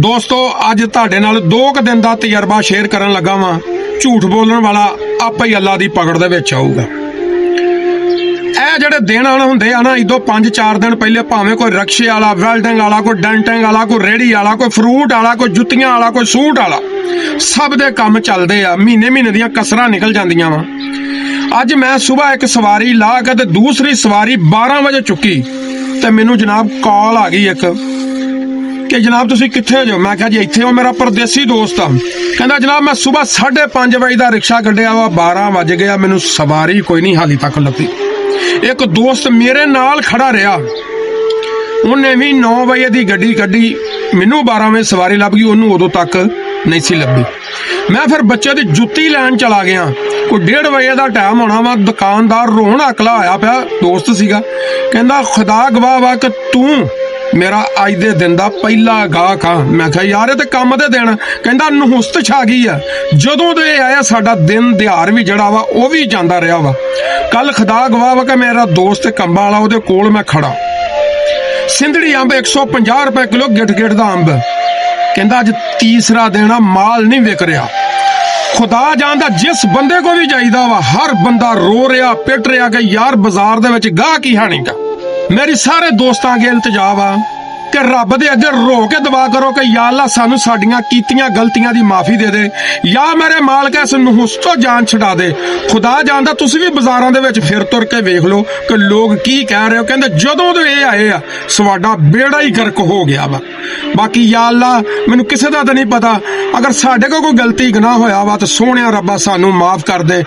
ਦੋਸਤੋ ਅੱਜ ਤੁਹਾਡੇ ਨਾਲ 2 ਦਿਨ ਦਾ ਤਜਰਬਾ ਸ਼ੇਅਰ ਕਰਨ ਲੱਗਾ ਵਾਂ। ਝੂਠ ਬੋਲਣ ਵਾਲਾ ਆਪੇ ਹੀ ਅੱਲਾ ਦੀ ਪਕੜ ਦੇ ਵਿੱਚ ਆਊਗਾ। ਇਹ ਜਿਹੜੇ ਦਿਨ ਆਣ ਹੁੰਦੇ ਆ ਨਾ, ਇਦੋਂ 5-4 ਦਿਨ ਪਹਿਲੇ ਭਾਵੇਂ ਕੋਈ ਰਕਸ਼ੇ ਵਾਲਾ, ਵੈਲਡਿੰਗ ਵਾਲਾ, ਕੋਈ ਡੈਂਟਿੰਗ ਵਾਲਾ, ਕੋਈ ਰੇਹੜੀ ਵਾਲਾ, ਕੋਈ ਫਰੂਟ ਵਾਲਾ, ਕੋਈ ਜੁੱਤੀਆਂ ਵਾਲਾ, ਕੋਈ ਸੂਟ ਵਾਲਾ, ਸਭ ਦੇ ਕੰਮ ਚੱਲਦੇ ਆ। ਮਹੀਨੇ ਦੀਆਂ ਕਸਰਾਂ ਨਿਕਲ ਜਾਂਦੀਆਂ ਵਾ। ਅੱਜ ਮੈਂ ਸਵੇਰ ਇੱਕ ਸਵਾਰੀ ਲਾ ਕੇ ਤੇ ਦੂਸਰੀ ਸਵਾਰੀ 12 ਵਜੇ ਚੁੱਕੀ ਤੇ ਮੈਨੂੰ ਜਨਾਬ ਕਾਲ ਆ ਗਈ ਇੱਕ ਕਿ ਜਨਾਬ ਤੁਸੀਂ ਕਿੱਥੇ ਜੋ? ਮੈਂ ਕਿਹਾ ਜੀ ਇੱਥੇ ਹੋ। ਮੇਰਾ ਪਰਦੇਸੀ ਦੋਸਤ ਆ। ਕਹਿੰਦਾ ਜਨਾਬ ਮੈਂ ਸਵੇਰ 5:30 ਵਜੇ ਦਾ ਰਿਕਸ਼ਾ ਕੱਢਿਆ ਵਾ, 12 ਵਜ ਗਿਆ, ਮੈਨੂੰ ਸਵਾਰੀ ਕੋਈ ਨਹੀਂ ਹਾਲੀ ਤੱਕ ਲੱਭੀ। ਇੱਕ ਦੋਸਤ ਮੇਰੇ ਨਾਲ ਖੜਾ ਰਿਹਾ, ਉਹਨੇ ਵੀ 9 ਵਜੇ ਦੀ ਗੱਡੀ ਕੱਢੀ, ਮੈਨੂੰ 12 ਵਜੇ ਸਵਾਰੀ ਲੱਭ ਗਈ, ਉਹਨੂੰ ਉਦੋਂ ਤੱਕ ਨਹੀਂ ਸੀ ਲੱਭੀ। ਮੈਂ ਫਿਰ ਬੱਚੇ ਦੀ ਜੁੱਤੀ ਲੈਣ ਚਲਾ ਗਿਆ। ਕੋਈ 1:30 ਵਜੇ ਦਾ ਟਾਈਮ ਹੋਣਾ ਵਾ। ਦੁਕਾਨਦਾਰ ਰੋਣ ਹਕਲਾ ਹੋਇਆ ਪਿਆ, ਦੋਸਤ ਸੀਗਾ। ਕਹਿੰਦਾ ਖੁਦਾ ਗਵਾਹ ਵਾ ਕਿ ਤੂੰ ਮੇਰਾ ਅੱਜ ਦੇ ਦਿਨ ਦਾ ਪਹਿਲਾ ਗਾਹਕ ਆ। ਮੈਂ ਕਿਹਾ ਯਾਰ ਇਹ ਤੇ ਕੰਮ ਦੇ ਦਿਨ। ਕਹਿੰਦਾ ਨਹੁਸਤ ਛਾ ਗਈ ਆ। ਜਦੋਂ ਦੇ ਆਇਆ ਸਾਡਾ ਦਿਨ ਦਿਹਾੜ ਵੀ ਜਿਹੜਾ ਵਾ ਉਹ ਵੀ ਜਾਂਦਾ ਰਿਹਾ ਵਾ। ਕੱਲ ਖੁਦਾ ਗਵਾਹ ਵਾ ਕਿ ਮੇਰਾ ਦੋਸਤ ਕੰਬਾਂ ਵਾਲਾ, ਉਹਦੇ ਕੋਲ ਮੈਂ ਖੜਾ। ਸਿੰਧੜੀ ਅੰਬ 150 ਰੁਪਏ ਕਿਲੋ, ਗਿੱਟ ਦਾ ਅੰਬ। ਕਹਿੰਦਾ ਅੱਜ ਤੀਸਰਾ ਦਿਨ ਆ, ਮਾਲ ਨਹੀਂ ਵਿਕ ਰਿਹਾ। ਖੁਦਾ ਜਾਣਦਾ ਜਿਸ ਬੰਦੇ ਕੋ ਵੀ ਜਾਈਦਾ ਵਾ, ਹਰ ਬੰਦਾ ਰੋ ਰਿਹਾ, ਪਿੱਟ ਰਿਹਾ ਕਿ ਯਾਰ ਬਾਜ਼ਾਰ ਦੇ ਵਿੱਚ ਗਾਹਕ ਹੀ ਹੈ ਨਹੀਂਗਾ। ਮੇਰੀ ਸਾਰੇ ਦੋਸਤਾਂ ਅੱਗੇ ਇਲਤਜਾ ਵਾ ਕਿ ਰੱਬ ਦੇ ਅੱਗੇ ਰੋ ਕੇ ਦੁਆ ਕਰੋ ਕਿ ਯਾ ਅੱਲਾ ਸਾਨੂੰ ਸਾਡੀਆਂ ਕੀਤੀਆਂ ਗਲਤੀਆਂ ਦੀ ਮਾਫੀ ਦੇ ਦੇ, ਜਾਂ ਮੇਰੇ ਮਾਲਕ ਇਸ ਨਹੁਸਤ ਤੋਂ ਜਾਨ ਛਡਾ ਦੇ। ਖੁਦਾ ਜਾਣਦਾ ਤੁਸੀਂ ਵੀ ਬਾਜ਼ਾਰਾਂ ਦੇ ਵਿੱਚ ਫਿਰ ਤੁਰ ਕੇ ਵੇਖ ਲਓ ਕਿ ਲੋਕ ਕੀ ਕਹਿ ਰਹੇ ਹੋ। ਕਹਿੰਦੇ ਜਦੋਂ ਤੋਂ ਇਹ ਆਏ ਆ ਸਾਡਾ ਬੇੜਾ ਹੀ ਗਰਕ ਹੋ ਗਿਆ ਵਾ। ਬਾਕੀ ਯਾ ਅੱਲਾ ਮੈਨੂੰ ਕਿਸੇ ਦਾ ਤਾਂ ਨਹੀਂ ਪਤਾ, ਅਗਰ ਸਾਡੇ ਕੋਲ ਕੋਈ ਗਲਤੀ ਗੁਨਾਹ ਹੋਇਆ ਵਾ ਤਾਂ ਸੋਹਣਿਆ ਰੱਬਾ ਸਾਨੂੰ ਮਾਫ ਕਰ ਦੇ।